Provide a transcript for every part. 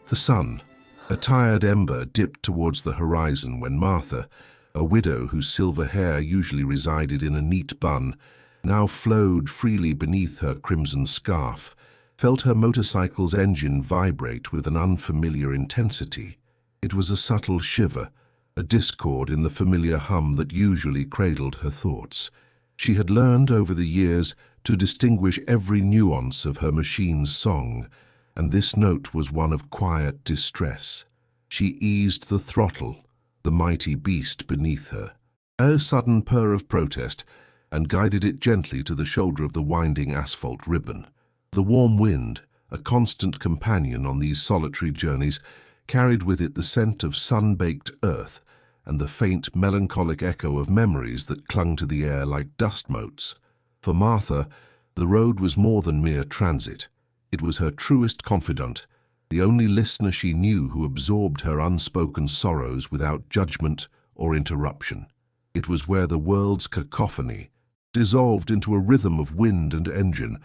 The sun, a tired ember, dipped towards the horizon when Martha, a widow whose silver hair usually resided in a neat bun, now flowed freely beneath her crimson scarf, felt her motorcycle's engine vibrate with an unfamiliar intensity. It was a subtle shiver, a discord in the familiar hum that usually cradled her thoughts. She had learned over the years to distinguish every nuance of her machine's song, and this note was one of quiet distress. She eased the throttle, the mighty beast beneath her. A sudden purr of protest, and guided it gently to the shoulder of the winding asphalt ribbon. The warm wind, a constant companion on these solitary journeys, carried with it the scent of sun-baked earth and the faint, melancholic echo of memories that clung to the air like dust motes. For Martha, the road was more than mere transit. It was her truest confidant, the only listener she knew who absorbed her unspoken sorrows without judgment or interruption. It was where the world's cacophony dissolved into a rhythm of wind and engine,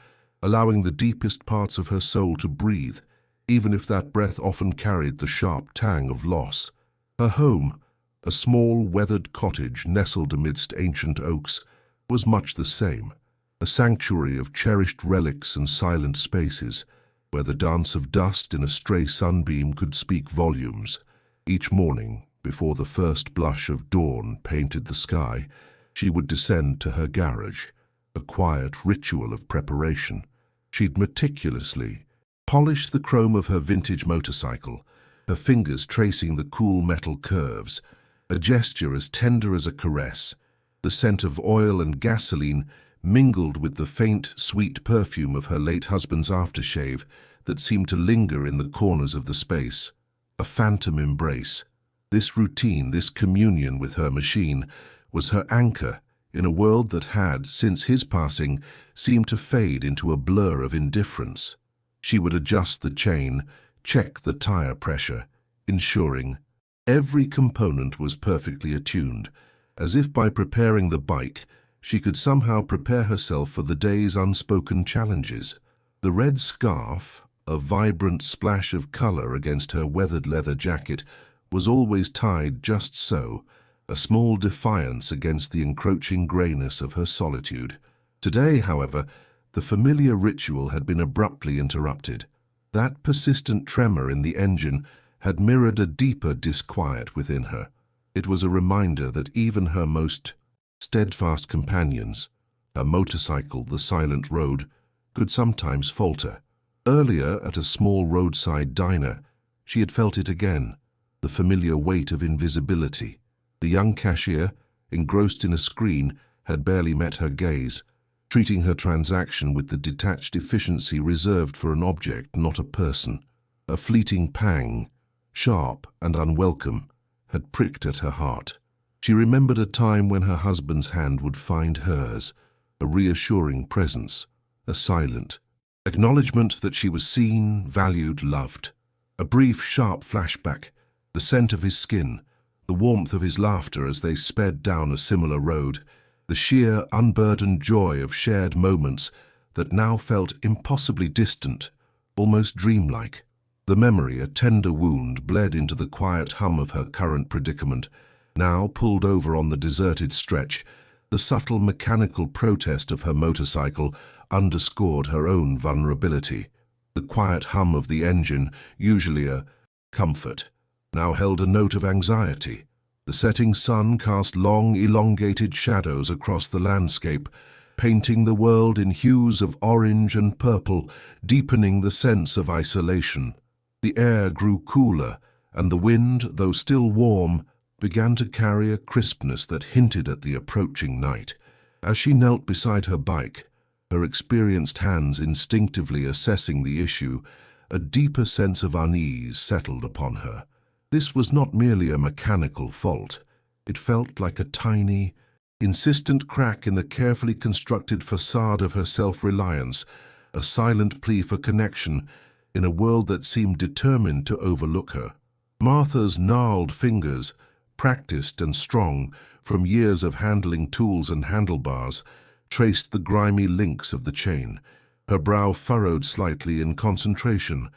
allowing the deepest parts of her soul to breathe, even if that breath often carried the sharp tang of loss. Her home, a small, weathered cottage nestled amidst ancient oaks, was much the same, a sanctuary of cherished relics and silent spaces, where the dance of dust in a stray sunbeam could speak volumes. Each morning, before the first blush of dawn painted the sky, she would descend to her garage, a quiet ritual of preparation. She'd meticulously polish the chrome of her vintage motorcycle, her fingers tracing the cool metal curves, a gesture as tender as a caress. The scent of oil and gasoline mingled with the faint, sweet perfume of her late husband's aftershave that seemed to linger in the corners of the space. A phantom embrace. This routine, this communion with her machine, was her anchor in a world that had, since his passing, seemed to fade into a blur of indifference. She would adjust the chain, check the tire pressure, ensuring every component was perfectly attuned, as if by preparing the bike, she could somehow prepare herself for the day's unspoken challenges. The red scarf, a vibrant splash of color against her weathered leather jacket, was always tied just so, a small defiance against the encroaching grayness of her solitude. Today, however, the familiar ritual had been abruptly interrupted. That persistent tremor in the engine had mirrored a deeper disquiet within her. It was a reminder that even her most steadfast companions, her motorcycle, the silent road, could sometimes falter. Earlier, at a small roadside diner, she had felt it again, the familiar weight of invisibility. The young cashier, engrossed in a screen, had barely met her gaze, treating her transaction with the detached efficiency reserved for an object, not a person. A fleeting pang, sharp and unwelcome, had pricked at her heart. She remembered a time when her husband's hand would find hers, a reassuring presence, a silent acknowledgement that she was seen, valued, loved. A brief, sharp flashback, the scent of his skin, the warmth of his laughter as they sped down a similar road, the sheer, unburdened joy of shared moments that now felt impossibly distant, almost dreamlike. The memory, a tender wound, bled into the quiet hum of her current predicament. Now, pulled over on the deserted stretch, the subtle mechanical protest of her motorcycle underscored her own vulnerability. The quiet hum of the engine, usually a comfort, now held a note of anxiety. The setting sun cast long, elongated shadows across the landscape, painting the world in hues of orange and purple, deepening the sense of isolation. The air grew cooler, and the wind, though still warm, began to carry a crispness that hinted at the approaching night. As she knelt beside her bike, her experienced hands instinctively assessing the issue, a deeper sense of unease settled upon her. This was not merely a mechanical fault. It felt like a tiny, insistent crack in the carefully constructed facade of her self-reliance, a silent plea for connection in a world that seemed determined to overlook her. Martha's gnarled fingers, practiced and strong from years of handling tools and handlebars, traced the grimy links of the chain. Her brow furrowed slightly in concentration,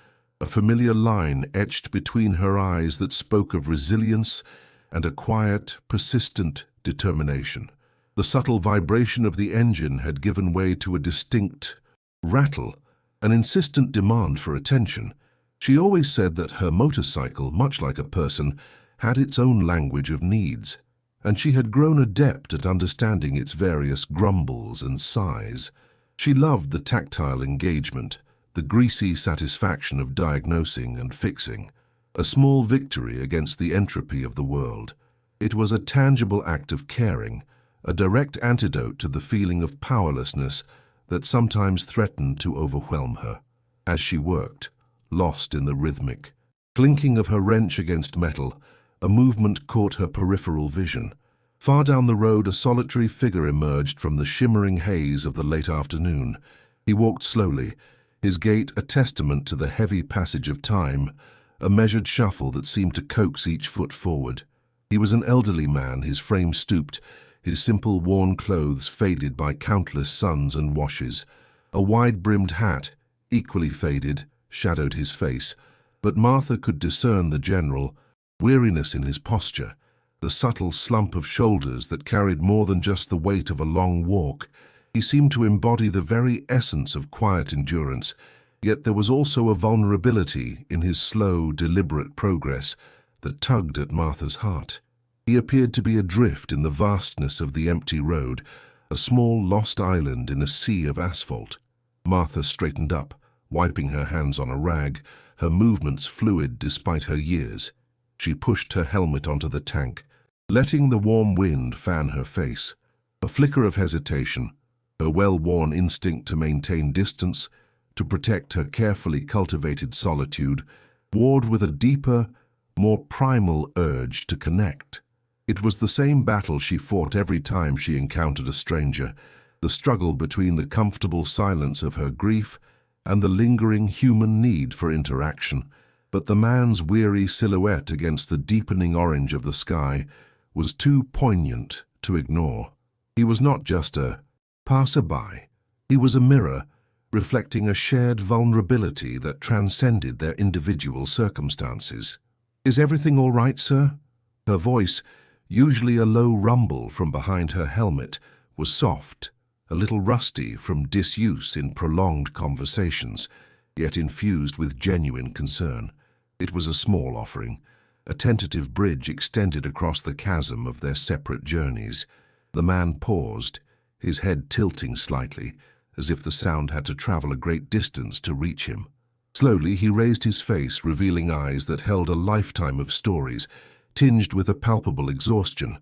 a familiar line etched between her eyes that spoke of resilience and a quiet, persistent determination. The subtle vibration of the engine had given way to a distinct rattle, an insistent demand for attention. She always said that her motorcycle, much like a person, had its own language of needs, and she had grown adept at understanding its various grumbles and sighs. She loved the tactile engagement, the greasy satisfaction of diagnosing and fixing, a small victory against the entropy of the world. It was a tangible act of caring, a direct antidote to the feeling of powerlessness that sometimes threatened to overwhelm her. As she worked, lost in the rhythmic clinking of her wrench against metal, a movement caught her peripheral vision. Far down the road, a solitary figure emerged from the shimmering haze of the late afternoon. He walked slowly, his gait a testament to the heavy passage of time, a measured shuffle that seemed to coax each foot forward. He was an elderly man, his frame stooped, his simple worn clothes faded by countless suns and washes. A wide-brimmed hat, equally faded, shadowed his face, but Martha could discern the general weariness in his posture, the subtle slump of shoulders that carried more than just the weight of a long walk. He seemed to embody the very essence of quiet endurance, yet there was also a vulnerability in his slow, deliberate progress that tugged at Martha's heart. He appeared to be adrift in the vastness of the empty road, a small lost island in a sea of asphalt. Martha straightened up, wiping her hands on a rag, her movements fluid despite her years. She pushed her helmet onto the tank, letting the warm wind fan her face. A flicker of hesitation, her well-worn instinct to maintain distance, to protect her carefully cultivated solitude, warred with a deeper, more primal urge to connect. It was the same battle she fought every time she encountered a stranger, the struggle between the comfortable silence of her grief and the lingering human need for interaction. But the man's weary silhouette against the deepening orange of the sky was too poignant to ignore. He was not just a passerby. He was a mirror, reflecting a shared vulnerability that transcended their individual circumstances. "Is everything all right, sir?" Her voice, usually a low rumble from behind her helmet, was soft, a little rusty from disuse in prolonged conversations, yet infused with genuine concern. It was a small offering, a tentative bridge extended across the chasm of their separate journeys. The man paused, his head tilting slightly, as if the sound had to travel a great distance to reach him. Slowly he raised his face, revealing eyes that held a lifetime of stories, tinged with a palpable exhaustion.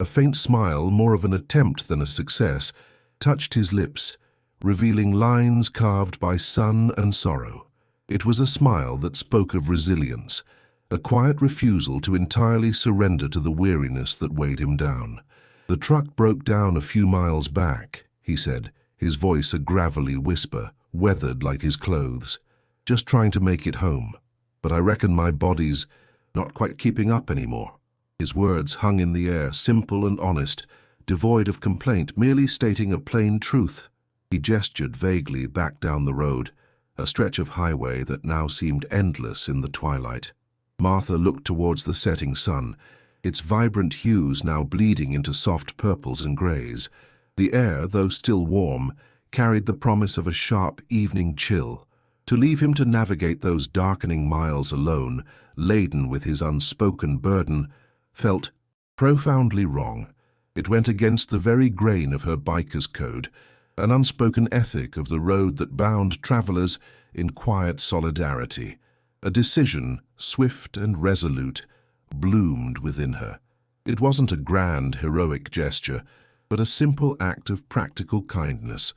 A faint smile, more of an attempt than a success, touched his lips, revealing lines carved by sun and sorrow. It was a smile that spoke of resilience, a quiet refusal to entirely surrender to the weariness that weighed him down. "The truck broke down a few miles back," he said, his voice a gravelly whisper, weathered like his clothes. "Just trying to make it home. But I reckon my body's not quite keeping up anymore." His words hung in the air, simple and honest, devoid of complaint, merely stating a plain truth. He gestured vaguely back down the road, a stretch of highway that now seemed endless in the twilight. Martha looked towards the setting sun, its vibrant hues now bleeding into soft purples and greys. The air, though still warm, carried the promise of a sharp evening chill. To leave him to navigate those darkening miles alone, laden with his unspoken burden, felt profoundly wrong. It went against the very grain of her biker's code, an unspoken ethic of the road that bound travelers in quiet solidarity. A decision, swift and resolute, bloomed within her. It wasn't a grand, heroic gesture, but a simple act of practical kindness,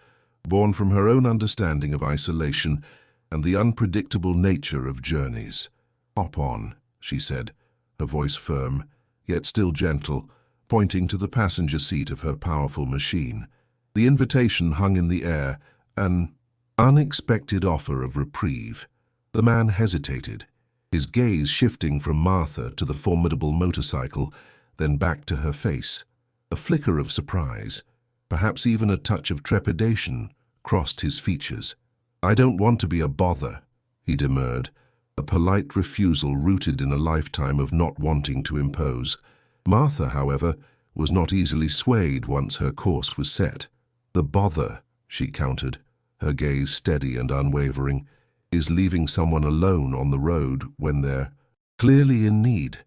born from her own understanding of isolation and the unpredictable nature of journeys. "Hop on," she said, her voice firm, yet still gentle, pointing to the passenger seat of her powerful machine. The invitation hung in the air, an unexpected offer of reprieve. The man hesitated, his gaze shifting from Martha to the formidable motorcycle, then back to her face. A flicker of surprise, perhaps even a touch of trepidation, crossed his features. "I don't want to be a bother," he demurred, a polite refusal rooted in a lifetime of not wanting to impose. Martha, however, was not easily swayed once her course was set. "The bother," she countered, her gaze steady and unwavering, "is leaving someone alone on the road when they're clearly in need."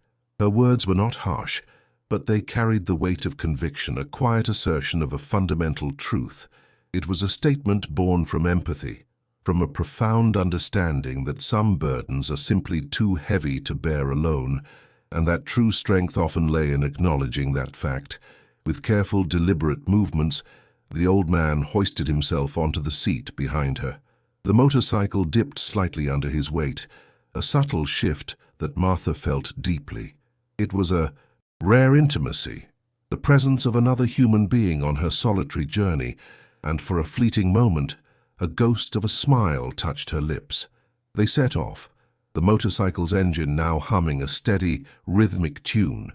Her words were not harsh, but they carried the weight of conviction, a quiet assertion of a fundamental truth. It was a statement born from empathy, from a profound understanding that some burdens are simply too heavy to bear alone, and that true strength often lay in acknowledging that fact. With careful, deliberate movements, the old man hoisted himself onto the seat behind her. The motorcycle dipped slightly under his weight, a subtle shift that Martha felt deeply. It was a rare intimacy, the presence of another human being on her solitary journey, and for a fleeting moment, a ghost of a smile touched her lips. They set off, the motorcycle's engine now humming a steady, rhythmic tune,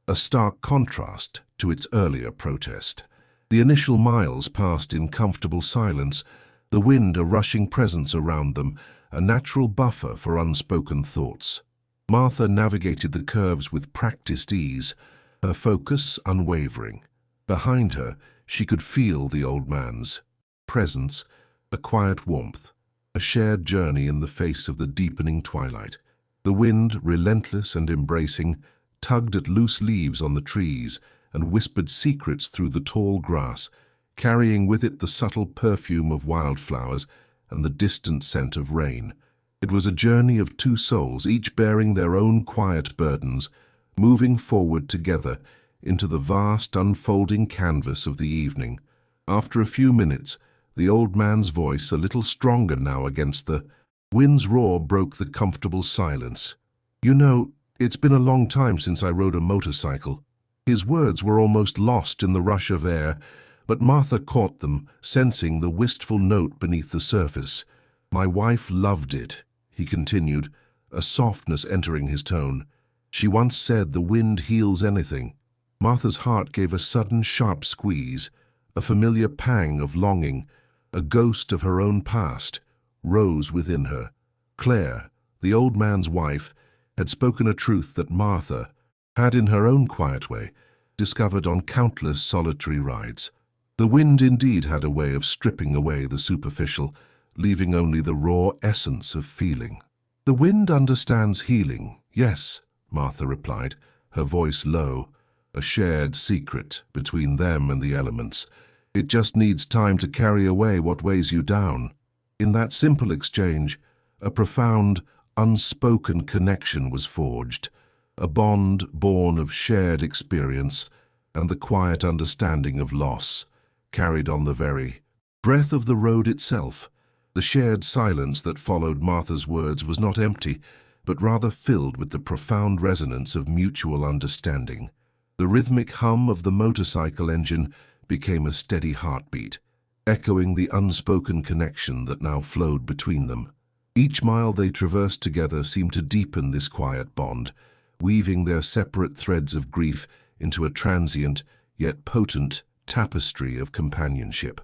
a stark contrast to its earlier protest. The initial miles passed in comfortable silence, the wind a rushing presence around them, a natural buffer for unspoken thoughts. Martha navigated the curves with practiced ease, her focus unwavering. Behind her, she could feel the old man's presence, a quiet warmth, a shared journey in the face of the deepening twilight. The wind, relentless and embracing, tugged at loose leaves on the trees and whispered secrets through the tall grass, carrying with it the subtle perfume of wildflowers and the distant scent of rain. It was a journey of two souls, each bearing their own quiet burdens, moving forward together into the vast unfolding canvas of the evening. After a few minutes, the old man's voice, a little stronger now against the wind's roar, broke the comfortable silence. "You know, it's been a long time since I rode a motorcycle." His words were almost lost in the rush of air, but Martha caught them, sensing the wistful note beneath the surface. "My wife loved it," he continued, a softness entering his tone. "She once said the wind heals anything." Martha's heart gave a sudden sharp squeeze. A familiar pang of longing, a ghost of her own past, rose within her. Claire, the old man's wife, had spoken a truth that Martha had, in her own quiet way, discovered on countless solitary rides. The wind indeed had a way of stripping away the superficial, leaving only the raw essence of feeling. "The wind understands healing, yes," Martha replied, her voice low, a shared secret between them and the elements. "It just needs time to carry away what weighs you down." In that simple exchange, a profound, unspoken connection was forged, a bond born of shared experience and the quiet understanding of loss, carried on the very breath of the road itself. The shared silence that followed Martha's words was not empty, but rather filled with the profound resonance of mutual understanding. The rhythmic hum of the motorcycle engine became a steady heartbeat, echoing the unspoken connection that now flowed between them. Each mile they traversed together seemed to deepen this quiet bond, weaving their separate threads of grief into a transient, yet potent, tapestry of companionship.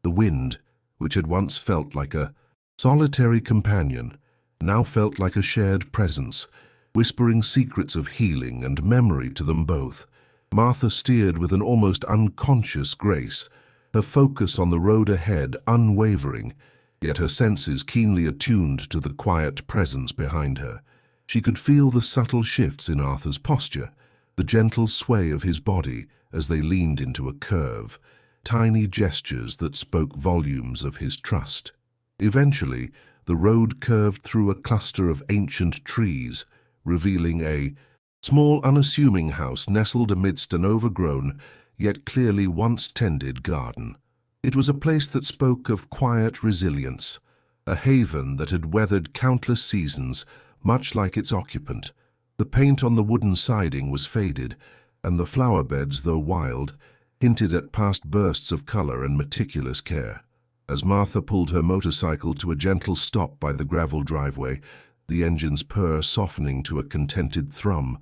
The wind, which had once felt like a solitary companion, now felt like a shared presence, whispering secrets of healing and memory to them both. Martha steered with an almost unconscious grace, her focus on the road ahead unwavering, yet her senses keenly attuned to the quiet presence behind her. She could feel the subtle shifts in Arthur's posture, the gentle sway of his body as they leaned into a curve, tiny gestures that spoke volumes of his trust. Eventually, the road curved through a cluster of ancient trees, revealing a small, unassuming house nestled amidst an overgrown, yet clearly once tended garden. It was a place that spoke of quiet resilience, a haven that had weathered countless seasons, much like its occupant. The paint on the wooden siding was faded, and the flower beds, though wild, hinted at past bursts of color and meticulous care. As Martha pulled her motorcycle to a gentle stop by the gravel driveway, the engine's purr softening to a contented thrum,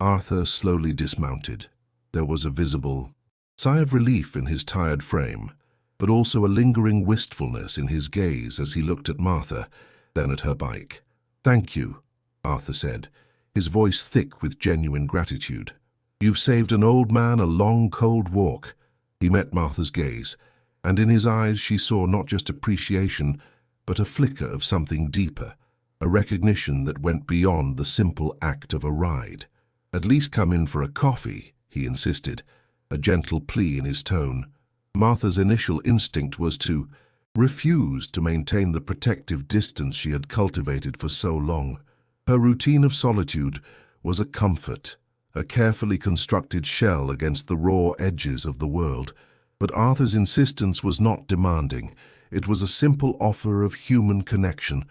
Arthur slowly dismounted. There was a visible sigh of relief in his tired frame, but also a lingering wistfulness in his gaze as he looked at Martha, then at her bike. "Thank you," Arthur said, his voice thick with genuine gratitude. "You've saved an old man a long, cold walk." He met Martha's gaze, and in his eyes she saw not just appreciation, but a flicker of something deeper, a recognition that went beyond the simple act of a ride. "At least come in for a coffee," he insisted, a gentle plea in his tone. Martha's initial instinct was to refuse to maintain the protective distance she had cultivated for so long. Her routine of solitude was a comfort, a carefully constructed shell against the raw edges of the world. But Arthur's insistence was not demanding. It was a simple offer of human connection,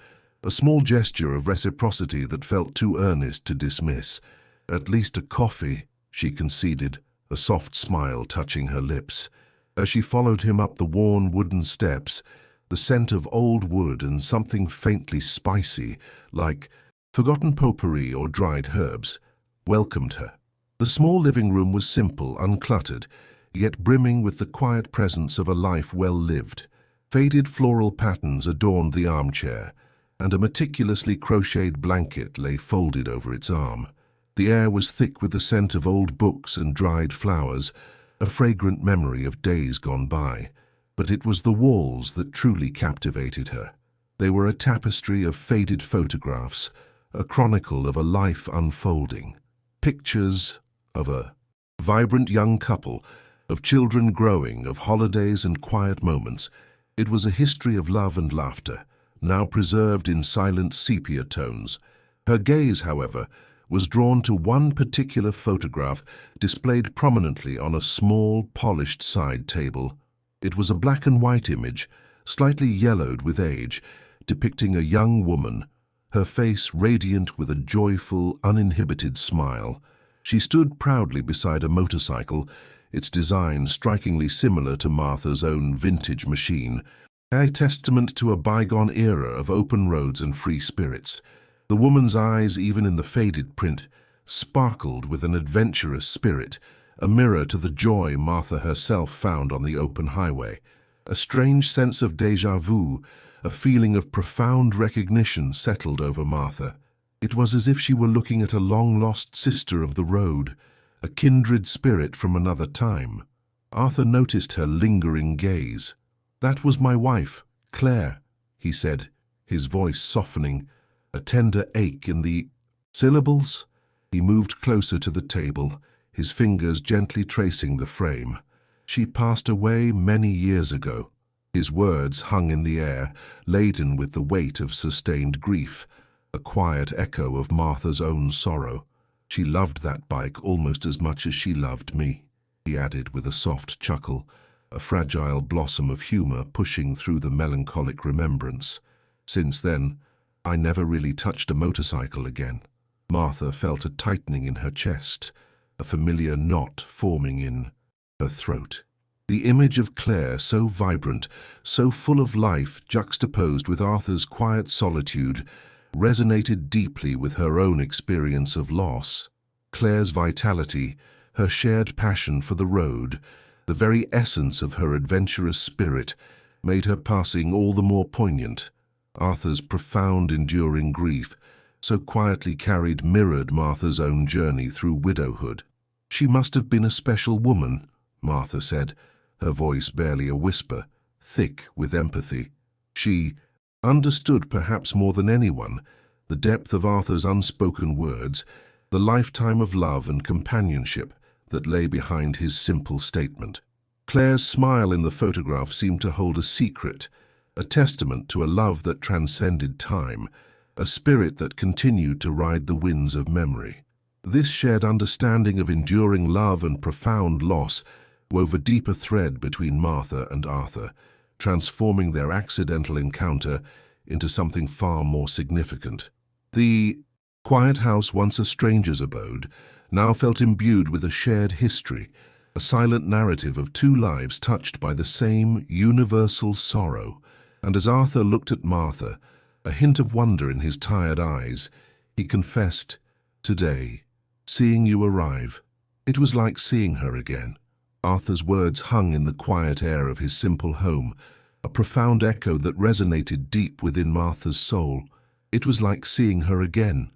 a small gesture of reciprocity that felt too earnest to dismiss. "At least a coffee," she conceded, a soft smile touching her lips. As she followed him up the worn wooden steps, the scent of old wood and something faintly spicy, like forgotten potpourri or dried herbs, welcomed her. The small living room was simple, uncluttered, yet brimming with the quiet presence of a life well lived. Faded floral patterns adorned the armchair, and a meticulously crocheted blanket lay folded over its arm. The air was thick with the scent of old books and dried flowers, a fragrant memory of days gone by. But it was the walls that truly captivated her. They were a tapestry of faded photographs, a chronicle of a life unfolding. Pictures of a vibrant young couple, of children growing, of holidays and quiet moments. It was a history of love and laughter, now preserved in silent sepia tones. Her gaze, however, was drawn to one particular photograph displayed prominently on a small, polished side table. It was a black and white image, slightly yellowed with age, depicting a young woman, her face radiant with a joyful, uninhibited smile. She stood proudly beside a motorcycle, its design strikingly similar to Martha's own vintage machine, a testament to a bygone era of open roads and free spirits. The woman's eyes, even in the faded print, sparkled with an adventurous spirit, a mirror to the joy Martha herself found on the open highway. A strange sense of déjà vu, a feeling of profound recognition settled over Martha. It was as if she were looking at a long-lost sister of the road, a kindred spirit from another time. Arthur noticed her lingering gaze. "That was my wife, Claire," he said, his voice softening, a tender ache in the syllables. He moved closer to the table, his fingers gently tracing the frame. "She passed away many years ago." His words hung in the air, laden with the weight of sustained grief, a quiet echo of Martha's own sorrow. "She loved that bike almost as much as she loved me," he added with a soft chuckle, a fragile blossom of humor pushing through the melancholic remembrance. "Since then, I never really touched a motorcycle again." Martha felt a tightening in her chest, a familiar knot forming in her throat. The image of Claire, so vibrant, so full of life, juxtaposed with Arthur's quiet solitude, resonated deeply with her own experience of loss. Claire's vitality, her shared passion for the road, the very essence of her adventurous spirit, made her passing all the more poignant. Arthur's profound, enduring grief, so quietly carried, mirrored Martha's own journey through widowhood. "She must have been a special woman," Martha said, her voice barely a whisper, thick with empathy. She understood perhaps more than anyone the depth of Arthur's unspoken words, the lifetime of love and companionship that lay behind his simple statement. Claire's smile in the photograph seemed to hold a secret, a testament to a love that transcended time, a spirit that continued to ride the winds of memory. This shared understanding of enduring love and profound loss wove a deeper thread between Martha and Arthur, transforming their accidental encounter into something far more significant. The quiet house, once a stranger's abode, now felt imbued with a shared history, a silent narrative of two lives touched by the same universal sorrow. And as Arthur looked at Martha, a hint of wonder in his tired eyes, he confessed, "Today, seeing you arrive, it was like seeing her again." Arthur's words hung in the quiet air of his simple home, a profound echo that resonated deep within Martha's soul. It was like seeing her again.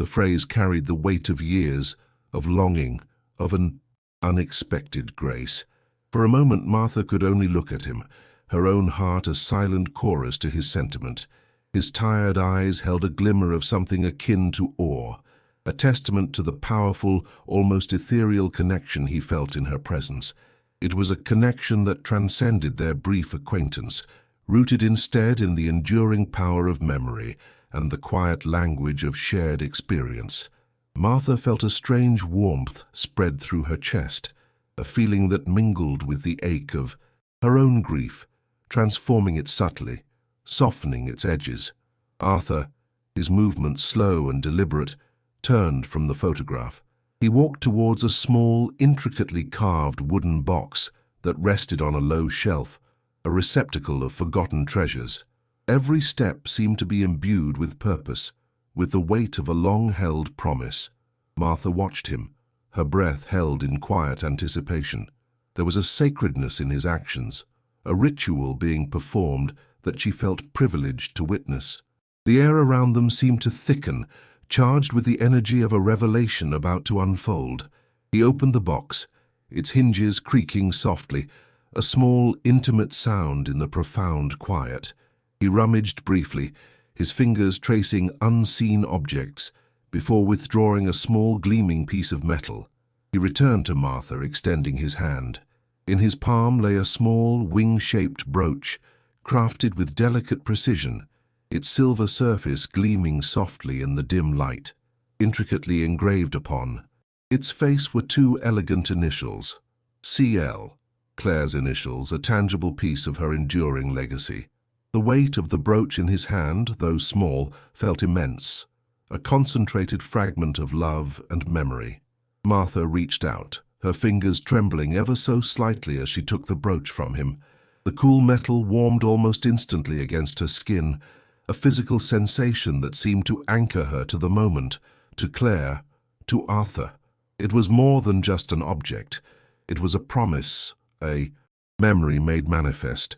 The phrase carried the weight of years, of longing, of an unexpected grace. For a moment Martha could only look at him, her own heart a silent chorus to his sentiment. His tired eyes held a glimmer of something akin to awe, a testament to the powerful, almost ethereal connection he felt in her presence. It was a connection that transcended their brief acquaintance, rooted instead in the enduring power of memory and the quiet language of shared experience. Martha felt a strange warmth spread through her chest, a feeling that mingled with the ache of her own grief, transforming it subtly, softening its edges. Arthur, his movements slow and deliberate, turned from the photograph. He walked towards a small, intricately carved wooden box that rested on a low shelf, a receptacle of forgotten treasures. Every step seemed to be imbued with purpose, with the weight of a long-held promise. Martha watched him, her breath held in quiet anticipation. There was a sacredness in his actions, a ritual being performed that she felt privileged to witness. The air around them seemed to thicken, charged with the energy of a revelation about to unfold. He opened the box, its hinges creaking softly, a small, intimate sound in the profound quiet. He rummaged briefly, his fingers tracing unseen objects, before withdrawing a small gleaming piece of metal. He returned to Martha, extending his hand. In his palm lay a small, wing-shaped brooch, crafted with delicate precision, its silver surface gleaming softly in the dim light. Intricately engraved upon its face were two elegant initials, C.L., Claire's initials, a tangible piece of her enduring legacy. The weight of the brooch in his hand, though small, felt immense, a concentrated fragment of love and memory. Martha reached out, her fingers trembling ever so slightly as she took the brooch from him. The cool metal warmed almost instantly against her skin, a physical sensation that seemed to anchor her to the moment, to Claire, to Arthur. It was more than just an object. It was a promise, a memory made manifest,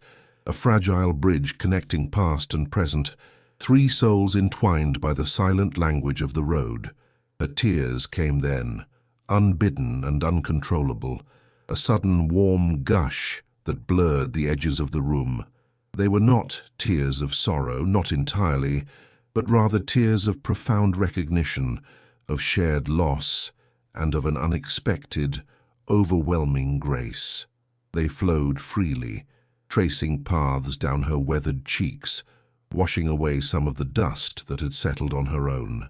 a fragile bridge connecting past and present, three souls entwined by the silent language of the road. Her tears came then, unbidden and uncontrollable, a sudden warm gush that blurred the edges of the room. They were not tears of sorrow, not entirely, but rather tears of profound recognition, of shared loss, and of an unexpected, overwhelming grace. They flowed freely, tracing paths down her weathered cheeks, washing away some of the dust that had settled on her own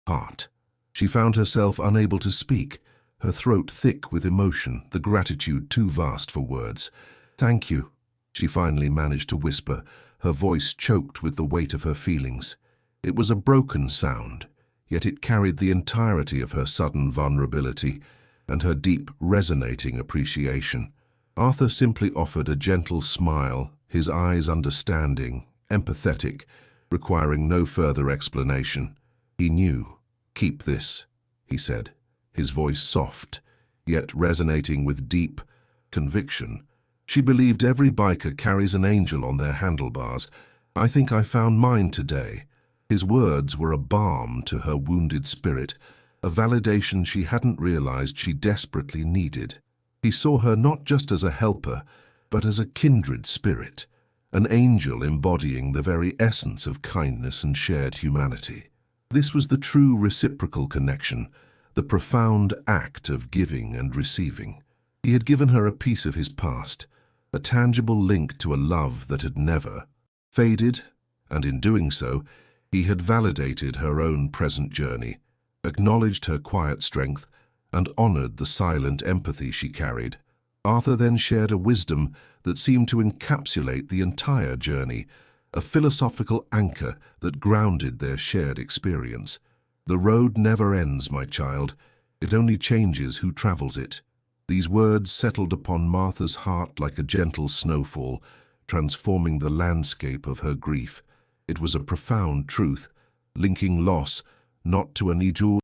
heart. She found herself unable to speak, her throat thick with emotion, the gratitude too vast for words. "Thank you," she finally managed to whisper, her voice choked with the weight of her feelings. It was a broken sound, yet it carried the entirety of her sudden vulnerability and her deep, resonating appreciation. Arthur simply offered a gentle smile, his eyes understanding, empathetic, requiring no further explanation. He knew. "Keep this," he said, his voice soft, yet resonating with deep conviction. She believed every biker carries an angel on their handlebars. "I think I found mine today." His words were a balm to her wounded spirit, a validation she hadn't realized she desperately needed. He saw her not just as a helper, but as a kindred spirit, an angel embodying the very essence of kindness and shared humanity. This was the true reciprocal connection, the profound act of giving and receiving. He had given her a piece of his past, a tangible link to a love that had never faded, and in doing so, he had validated her own present journey, acknowledged her quiet strength, and honored the silent empathy she carried. Arthur then shared a wisdom that seemed to encapsulate the entire journey, a philosophical anchor that grounded their shared experience. "The road never ends, my child. It only changes who travels it." These words settled upon Martha's heart like a gentle snowfall, transforming the landscape of her grief. It was a profound truth, linking loss not to an eventual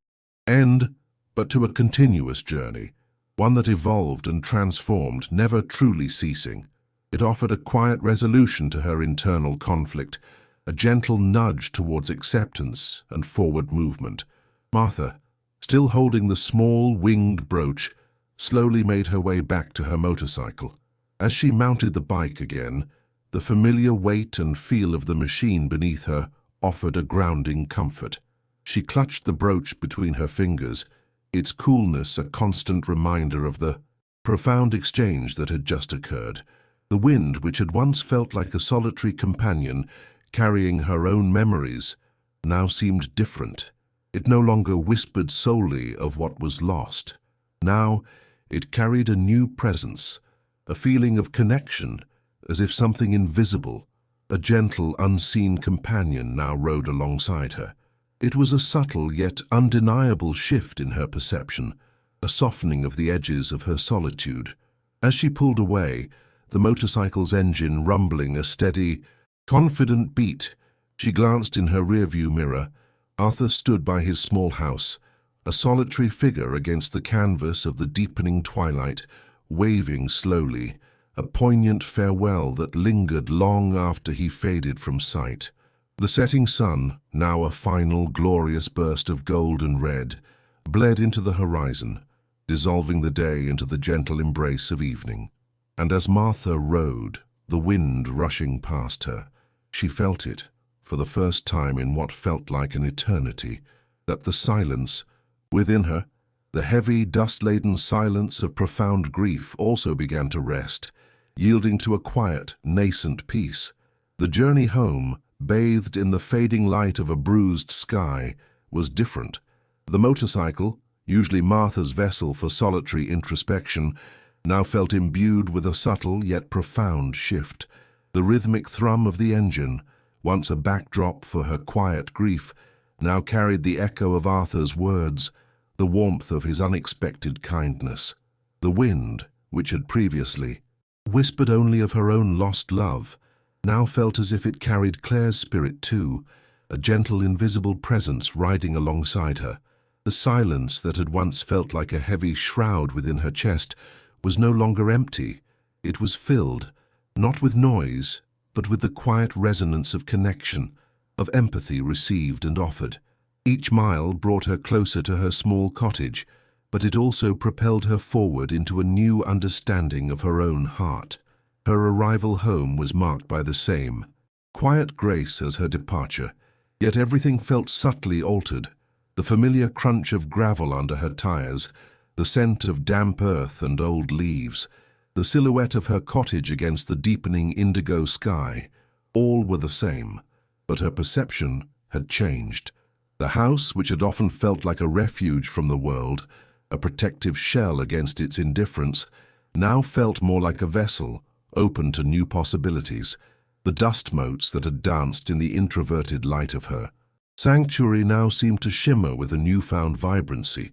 end, but to a continuous journey, one that evolved and transformed, never truly ceasing. It offered a quiet resolution to her internal conflict, a gentle nudge towards acceptance and forward movement. Martha, still holding the small winged brooch, slowly made her way back to her motorcycle. As she mounted the bike again, the familiar weight and feel of the machine beneath her offered a grounding comfort. She clutched the brooch between her fingers, its coolness a constant reminder of the profound exchange that had just occurred. The wind, which had once felt like a solitary companion carrying her own memories, now seemed different. It no longer whispered solely of what was lost. Now it carried a new presence, a feeling of connection, as if something invisible, a gentle, unseen companion now rode alongside her. It was a subtle yet undeniable shift in her perception, a softening of the edges of her solitude. As she pulled away, the motorcycle's engine rumbling a steady, confident beat, she glanced in her rearview mirror. Arthur stood by his small house, a solitary figure against the canvas of the deepening twilight, waving slowly, a poignant farewell that lingered long after he faded from sight. The setting sun, now a final glorious burst of gold and red, bled into the horizon, dissolving the day into the gentle embrace of evening. And as Martha rode, the wind rushing past her, she felt it, for the first time in what felt like an eternity, that the silence within her, the heavy, dust-laden silence of profound grief, also began to rest, yielding to a quiet, nascent peace. The journey home, bathed in the fading light of a bruised sky, was different. The motorcycle, usually Martha's vessel for solitary introspection, now felt imbued with a subtle yet profound shift. The rhythmic thrum of the engine, once a backdrop for her quiet grief, now carried the echo of Arthur's words, the warmth of his unexpected kindness. The wind, which had previously whispered only of her own lost love, now felt as if it carried Claire's spirit too, a gentle, invisible presence riding alongside her. The silence that had once felt like a heavy shroud within her chest was no longer empty. It was filled, not with noise, but with the quiet resonance of connection, of empathy received and offered. Each mile brought her closer to her small cottage, but it also propelled her forward into a new understanding of her own heart. Her arrival home was marked by the same quiet grace as her departure, yet everything felt subtly altered. The familiar crunch of gravel under her tires, the scent of damp earth and old leaves, the silhouette of her cottage against the deepening indigo sky, all were the same, but her perception had changed. The house, which had often felt like a refuge from the world, a protective shell against its indifference, now felt more like a vessel, open to new possibilities, the dust motes that had danced in the introverted light of her sanctuary now seemed to shimmer with a newfound vibrancy,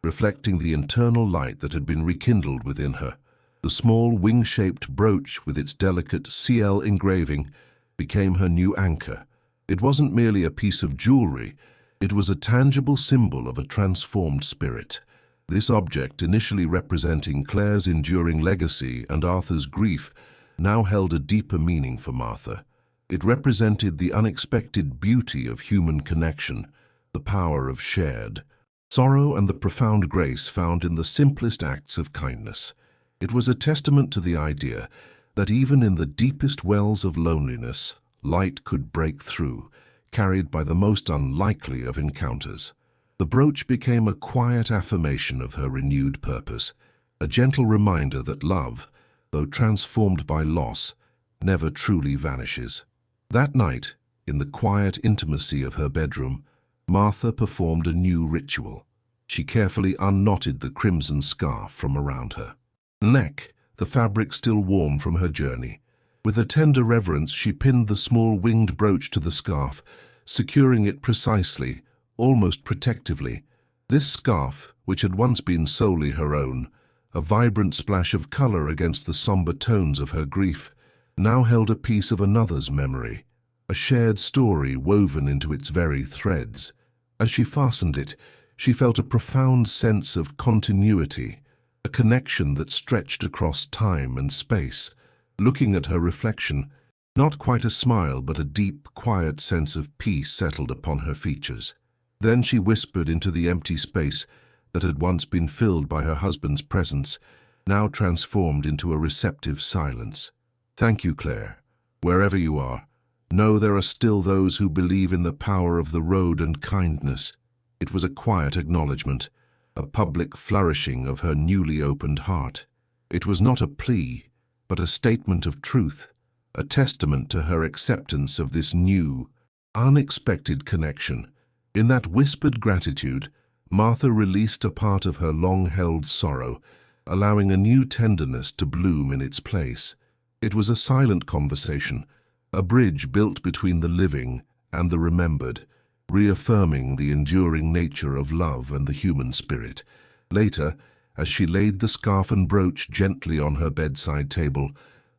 reflecting the internal light that had been rekindled within her. The small wing-shaped brooch with its delicate CL engraving became her new anchor. It wasn't merely a piece of jewelry, it was a tangible symbol of a transformed spirit. This object, initially representing Claire's enduring legacy and Arthur's grief, now held a deeper meaning for Martha. It represented the unexpected beauty of human connection, the power of shared sorrow and the profound grace found in the simplest acts of kindness. It was a testament to the idea that even in the deepest wells of loneliness, light could break through, carried by the most unlikely of encounters. The brooch became a quiet affirmation of her renewed purpose, a gentle reminder that love, though transformed by loss, never truly vanishes. That night, in the quiet intimacy of her bedroom, Martha performed a new ritual. She carefully unknotted the crimson scarf from around her neck, the fabric still warm from her journey. With a tender reverence, she pinned the small winged brooch to the scarf, securing it precisely, almost protectively. This scarf, which had once been solely her own, a vibrant splash of color against the somber tones of her grief, now held a piece of another's memory, a shared story woven into its very threads. As she fastened it, she felt a profound sense of continuity, a connection that stretched across time and space. Looking at her reflection, not quite a smile but a deep, quiet sense of peace settled upon her features. Then she whispered into the empty space that had once been filled by her husband's presence, now transformed into a receptive silence. "Thank you, Claire. Wherever you are, know there are still those who believe in the power of the road and kindness." It was a quiet acknowledgement, a public flourishing of her newly opened heart. It was not a plea, but a statement of truth, a testament to her acceptance of this new, unexpected connection. In that whispered gratitude, Martha released a part of her long-held sorrow, allowing a new tenderness to bloom in its place. It was a silent conversation, a bridge built between the living and the remembered, reaffirming the enduring nature of love and the human spirit. Later, as she laid the scarf and brooch gently on her bedside table,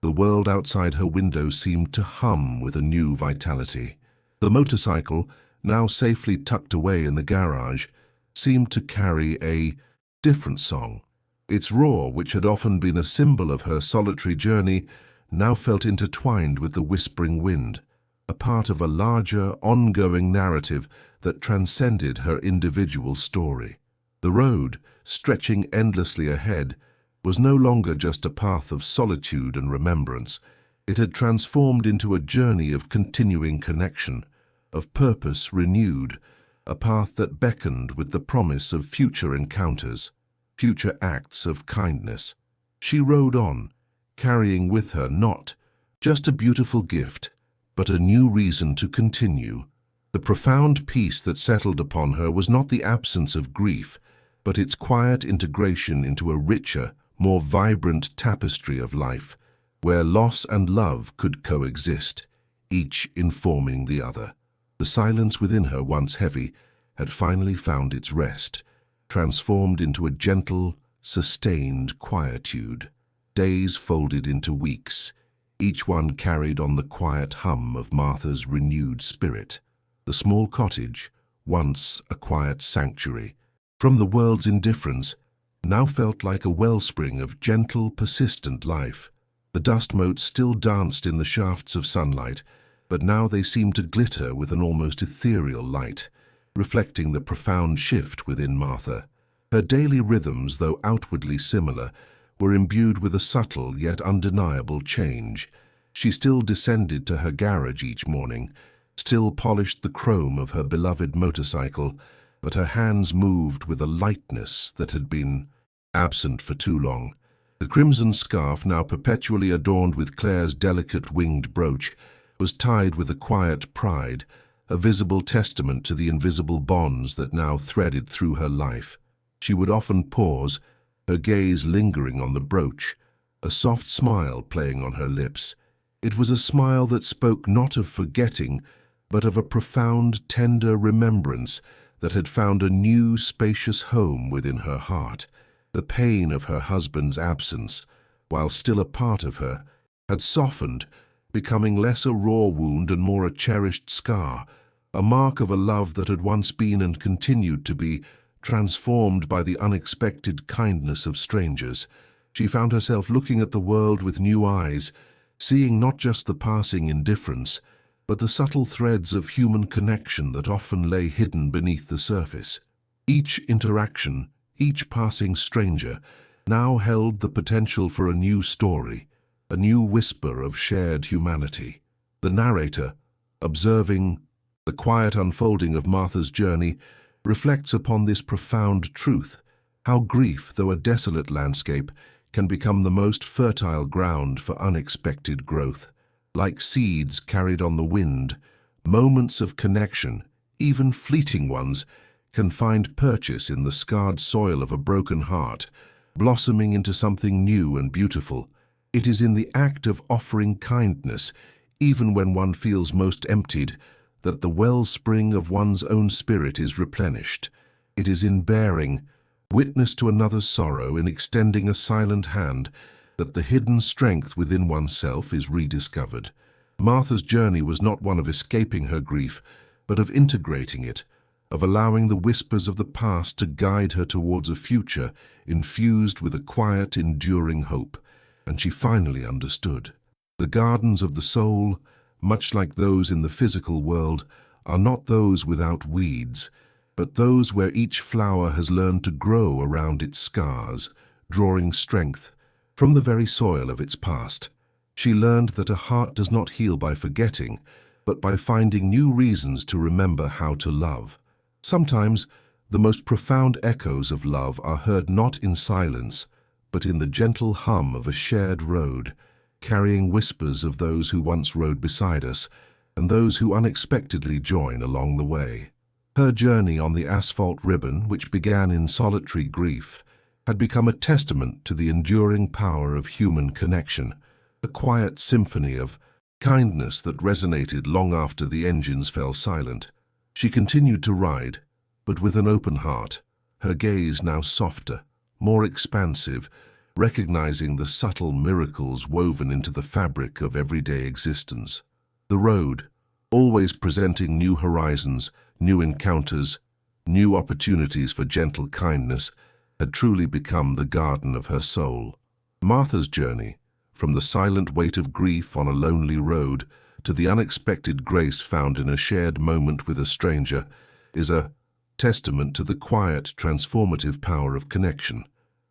the world outside her window seemed to hum with a new vitality. The motorcycle, now safely tucked away in the garage, seemed to carry a different song. Its roar, which had often been a symbol of her solitary journey, now felt intertwined with the whispering wind, a part of a larger, ongoing narrative that transcended her individual story. The road, stretching endlessly ahead, was no longer just a path of solitude and remembrance. It had transformed into a journey of continuing connection, of purpose renewed, a path that beckoned with the promise of future encounters, future acts of kindness. She rode on, carrying with her not just a beautiful gift, but a new reason to continue. The profound peace that settled upon her was not the absence of grief, but its quiet integration into a richer, more vibrant tapestry of life, where loss and love could coexist, each informing the other. The silence within her, once heavy, had finally found its rest, transformed into a gentle, sustained quietude. Days folded into weeks, each one carried on the quiet hum of Martha's renewed spirit. The small cottage, once a quiet sanctuary from the world's indifference, now felt like a wellspring of gentle, persistent life. The dust motes still danced in the shafts of sunlight, but now they seemed to glitter with an almost ethereal light, reflecting the profound shift within Martha. Her daily rhythms, though outwardly similar, were imbued with a subtle yet undeniable change. She still descended to her garage each morning, still polished the chrome of her beloved motorcycle, but her hands moved with a lightness that had been absent for too long. The crimson scarf, now perpetually adorned with Claire's delicate winged brooch, was tied with a quiet pride, a visible testament to the invisible bonds that now threaded through her life. She would often pause, her gaze lingering on the brooch, a soft smile playing on her lips. It was a smile that spoke not of forgetting, but of a profound, tender remembrance that had found a new, spacious home within her heart. The pain of her husband's absence, while still a part of her, had softened, becoming less a raw wound and more a cherished scar, a mark of a love that had once been and continued to be transformed by the unexpected kindness of strangers. She found herself looking at the world with new eyes, seeing not just the passing indifference, but the subtle threads of human connection that often lay hidden beneath the surface. Each interaction, each passing stranger, now held the potential for a new story, a new whisper of shared humanity. The narrator, observing the quiet unfolding of Martha's journey, reflects upon this profound truth, how grief, though a desolate landscape, can become the most fertile ground for unexpected growth. Like seeds carried on the wind, moments of connection, even fleeting ones, can find purchase in the scarred soil of a broken heart, blossoming into something new and beautiful. It is in the act of offering kindness, even when one feels most emptied, that the wellspring of one's own spirit is replenished. It is in bearing witness to another's sorrow, in extending a silent hand, that the hidden strength within oneself is rediscovered. Martha's journey was not one of escaping her grief, but of integrating it, of allowing the whispers of the past to guide her towards a future infused with a quiet, enduring hope. And she finally understood. The gardens of the soul, much like those in the physical world, are not those without weeds. but those where each flower has learned to grow around its scars, drawing strength from the very soil of its past. She learned that a heart does not heal by forgetting, but by finding new reasons to remember how to love. Sometimes, the most profound echoes of love are heard not in silence, but in the gentle hum of a shared road, carrying whispers of those who once rode beside us and those who unexpectedly join along the way. Her journey on the asphalt ribbon, which began in solitary grief, had become a testament to the enduring power of human connection, a quiet symphony of kindness that resonated long after the engines fell silent. She continued to ride, but with an open heart, her gaze now softer, more expansive, recognizing the subtle miracles woven into the fabric of everyday existence. The road, always presenting new horizons, new encounters, new opportunities for gentle kindness, had truly become the garden of her soul. Martha's journey, from the silent weight of grief on a lonely road to the unexpected grace found in a shared moment with a stranger, is a testament to the quiet, transformative power of connection.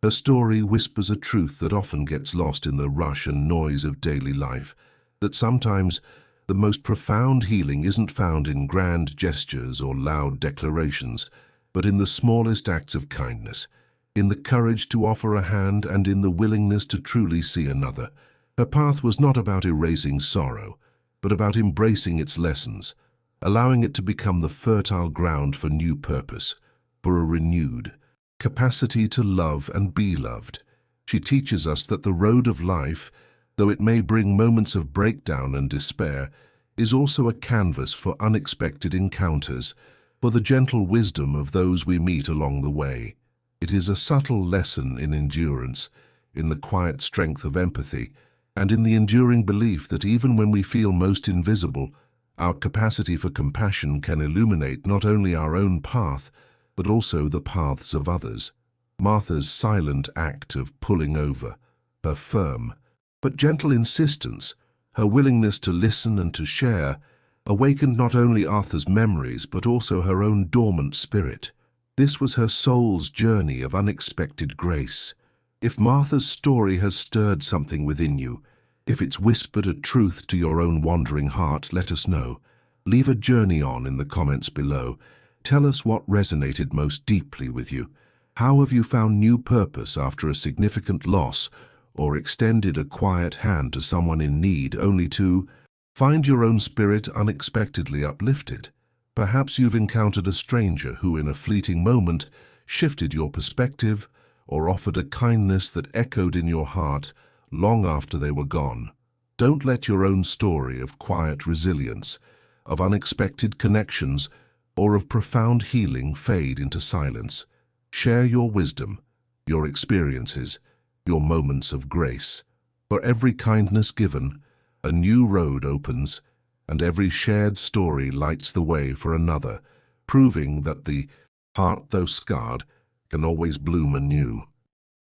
Her story whispers a truth that often gets lost in the rush and noise of daily life, that sometimes the most profound healing isn't found in grand gestures or loud declarations, but in the smallest acts of kindness, in the courage to offer a hand and in the willingness to truly see another. Her path was not about erasing sorrow, but about embracing its lessons, allowing it to become the fertile ground for new purpose, for a renewed capacity to love and be loved. She teaches us that the road of life, though it may bring moments of breakdown and despair, is also a canvas for unexpected encounters, for the gentle wisdom of those we meet along the way. It is a subtle lesson in endurance, in the quiet strength of empathy, and in the enduring belief that even when we feel most invisible, our capacity for compassion can illuminate not only our own path, but also the paths of others. Martha's silent act of pulling over, her firm but gentle insistence, her willingness to listen and to share, awakened not only Arthur's memories but also her own dormant spirit. This was her soul's journey of unexpected grace. If Martha's story has stirred something within you, if it's whispered a truth to your own wandering heart, let us know. Leave a journey on in the comments below. Tell us what resonated most deeply with you. How have you found new purpose after a significant loss, or extended a quiet hand to someone in need only to find your own spirit unexpectedly uplifted? Perhaps you've encountered a stranger who in a fleeting moment shifted your perspective or offered a kindness that echoed in your heart long after they were gone. Don't let your own story of quiet resilience, of unexpected connections, or of profound healing fade into silence. Share your wisdom, your experiences, your moments of grace. For every kindness given, a new road opens, and every shared story lights the way for another, proving that the heart, though scarred, can always bloom anew.